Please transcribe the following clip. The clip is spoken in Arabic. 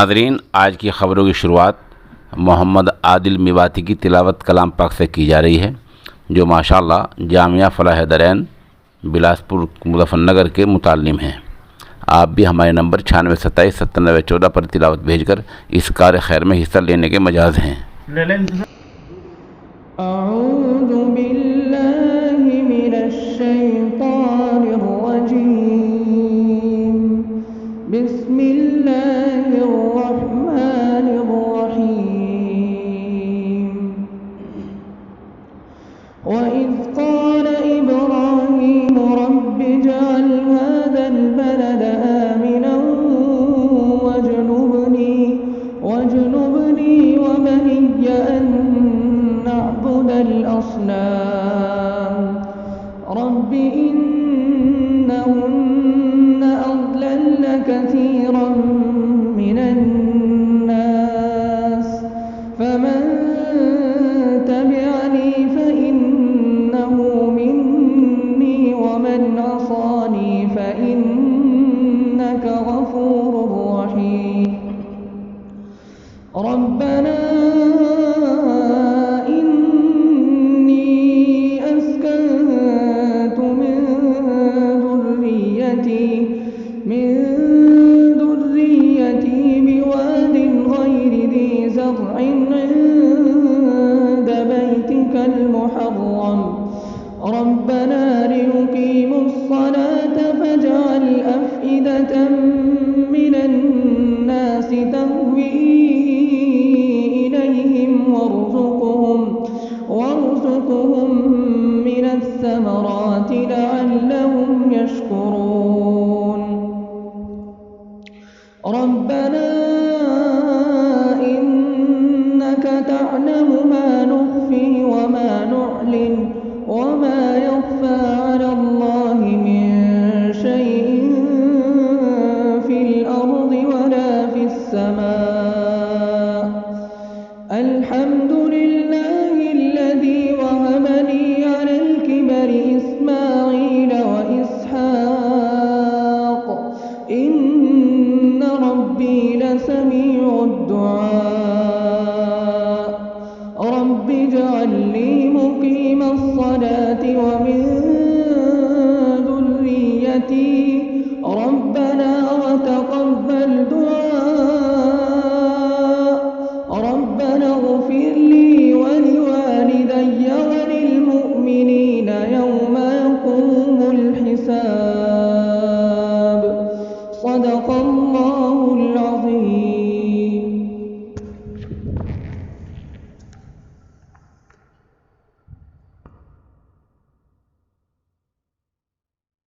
नाज़रीन, आज की ख़बरों की शुरुआत मोहम्मद आदिल मिवाती की तिलावत कलाम पाक से की जा रही है, जो माशाअल्लाह जामिया फलाह दरैन बिलासपुर मुज़फ़्फ़रनगर के मुताल्लिम हैं। आप भी हमारे नंबर 9627 पर तिलावत भेजकर इस कार्य खैर में हिस्सा लेने के मजाज हैं। وإذ قال إبراهيم رب اجعل هذا البلد آمنا واجنبني وبني أن نعبد الأصنام رب إنهن أضللن كثيرا من الناس فمن تبعني فإنه مني ومن عصاني فإنك غفور رحيم ربنا إني أسكنت من ذريتي بواد غير ذي زرع عند بيتك المحرم ربنا ليقيموا الصلاة فاجعل أفئدة من الناس تهوي إليهم وارزقهم من الثمرات لعلهم يشكرون ربنا إنك تعلم ما نخفي وما نعلن وما يخفى على الله من شيء في الأرض ولا في السماء الحمد لله الذي وهب لي على الكبر إسماعيل وإسحاق إن ربي لسميع الدعاء